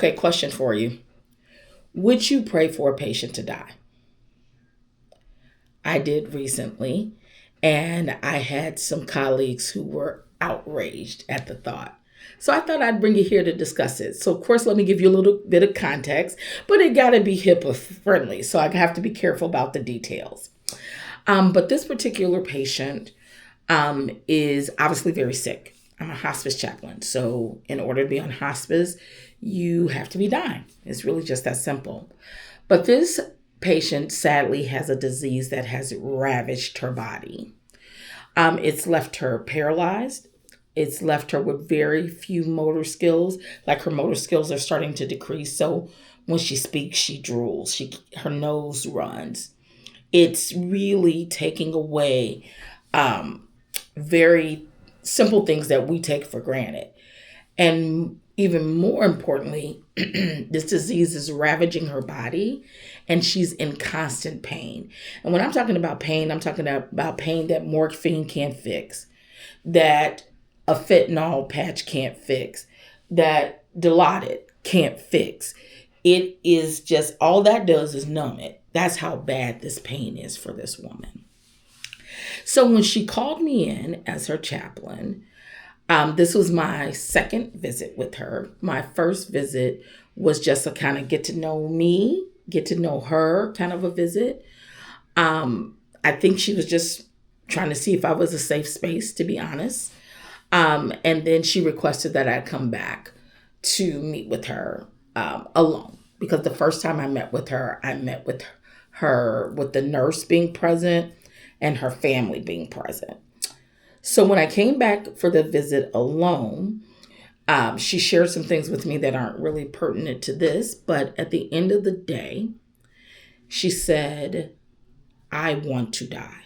Okay, question for you. Would you pray for a patient to die? I did recently, and I had some colleagues who were outraged at the thought. So I thought I'd bring you here to discuss it. So, of course, let me give you a little bit of context, but it got to be HIPAA friendly, so I have to be careful about the details. But this particular patient is obviously very sick. I'm a hospice chaplain. So in order to be on hospice, you have to be dying. It's really just that simple. But this patient sadly has a disease that has ravaged her body. It's left her paralyzed. It's left her with very few motor skills. Like her motor skills are starting to decrease. So when she speaks, she drools. Her nose runs. It's really taking away very simple things that we take for granted. And even more importantly, this disease is ravaging her body and she's in constant pain. And when I'm talking about pain, I'm talking about pain that morphine can't fix, that a fentanyl patch can't fix, that Dilaudid can't fix. It is just, all that does is numb it. That's how bad this pain is for this woman. So when she called me in as her chaplain, this was my second visit with her. My first visit was just a kind of get to know me, get to know her kind of a visit. I think she was just trying to see if I was a safe space, to be honest. And then she requested that I come back to meet with her alone. Because the first time I met with her with the nurse being present and her family being present. So when I came back for the visit alone, she shared some things with me that aren't really pertinent to this. But at the end of the day, she said, I want to die.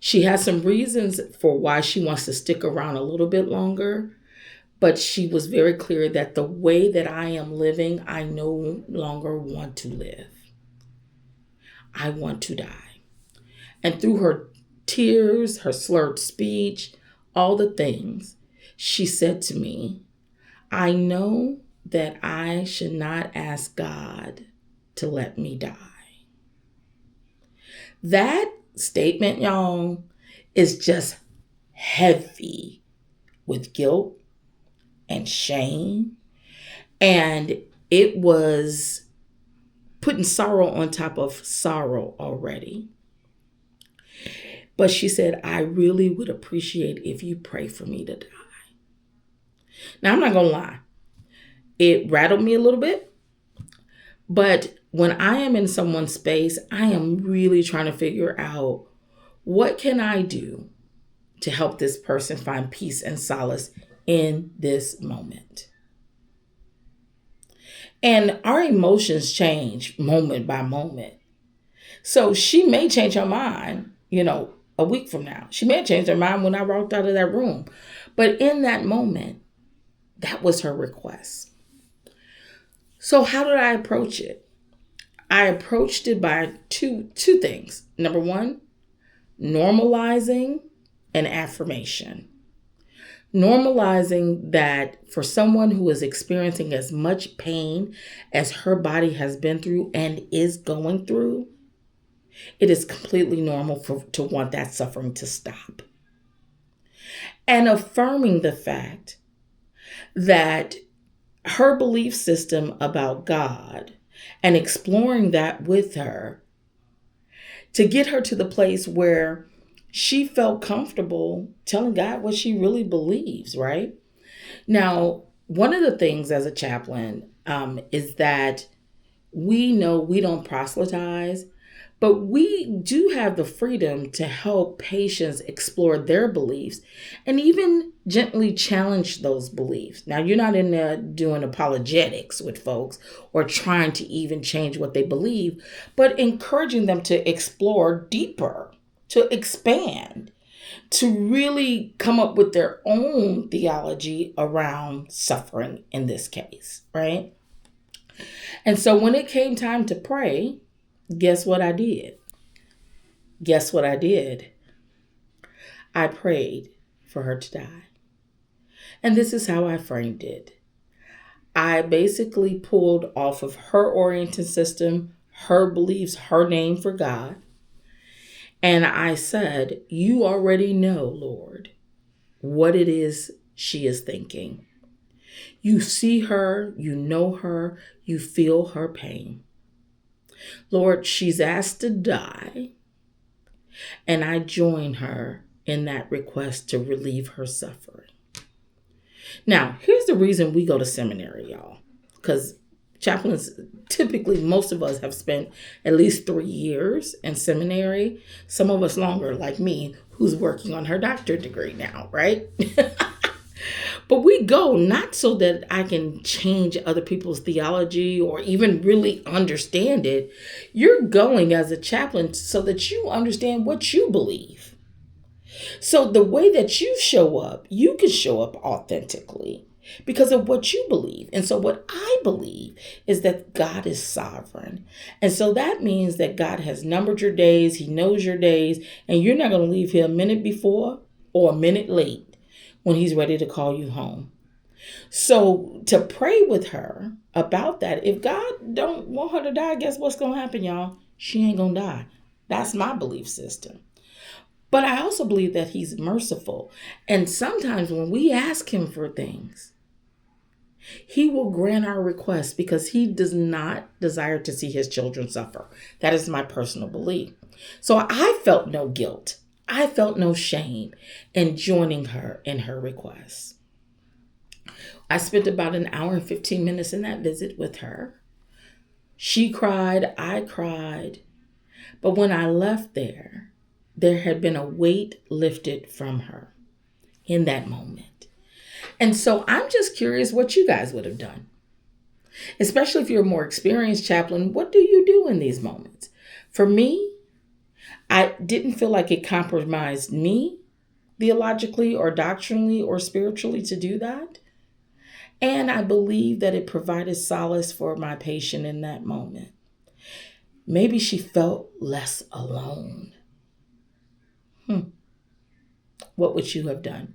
She has some reasons for why she wants to stick around a little bit longer. But she was very clear that the way that I am living, I no longer want to live. I want to die. And through her tears, her slurred speech, all the things, she said to me, I know that I should not ask God to let me die. That statement, y'all, is just heavy with guilt and shame. And it was putting sorrow on top of sorrow already. But she said, I really would appreciate if you pray for me to die. Now, I'm not going to lie. It rattled me a little bit. But when I am in someone's space, I am really trying to figure out, what can I do to help this person find peace and solace in this moment? And our emotions change moment by moment. So she may change her mind, a week from now. She may have changed her mind when I walked out of that room. But in that moment, that was her request. So how did I approach it? I approached it by two things. Number one, normalizing an affirmation. Normalizing that for someone who is experiencing as much pain as her body has been through and is going through, it is completely normal to want that suffering to stop. And affirming the fact that her belief system about God and exploring that with her to get her to the place where she felt comfortable telling God what she really believes, right? Now, one of the things as a chaplain is that we know we don't proselytize, but we do have the freedom to help patients explore their beliefs and even gently challenge those beliefs. Now, you're not in there doing apologetics with folks or trying to even change what they believe, but encouraging them to explore deeper, to expand, to really come up with their own theology around suffering in this case, right? And so when it came time to pray, guess what I did? I prayed for her to die. And this is how I framed it. I basically pulled off of her orienting system, her beliefs, her name for God. And I said, you already know, Lord, what it is she is thinking. You see her, you know her, you feel her pain. Lord, she's asked to die, and I join her in that request to relieve her suffering. Now, here's the reason we go to seminary, y'all. Because chaplains, typically, most of us have spent at least 3 years in seminary. Some of us longer, like me, who's working on her doctorate degree now, right? But we go not so that I can change other people's theology or even really understand it. You're going as a chaplain so that you understand what you believe. So the way that you show up, you can show up authentically because of what you believe. And so what I believe is that God is sovereign. And so that means that God has numbered your days. He knows your days, and you're not going to leave here a minute before or a minute late when he's ready to call you home. So to pray with her about that, if God don't want her to die, guess what's going to happen, y'all? She ain't going to die. That's my belief system. But I also believe that he's merciful. And sometimes when we ask him for things, he will grant our requests because he does not desire to see his children suffer. That is my personal belief. So I felt no guilt. I felt no shame in joining her in her requests. I spent about an hour and 15 minutes in that visit with her. She cried, I cried. But when I left there had been a weight lifted from her in that moment. And so I'm just curious what you guys would have done. Especially if you're a more experienced chaplain, what do you do in these moments? For me, I didn't feel like it compromised me theologically or doctrinally or spiritually to do that. And I believe that it provided solace for my patient in that moment. Maybe she felt less alone. What would you have done?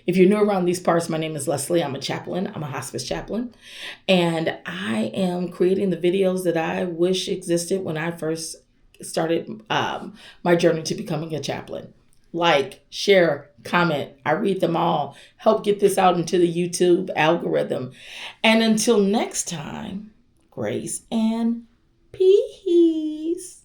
If you're new around these parts, my name is Leslie. I'm a chaplain. I'm a hospice chaplain. And I am creating the videos that I wish existed when I first started my journey to becoming a chaplain. Like, share, comment. I read them all. Help get this out into the YouTube algorithm. And until next time, grace and peace.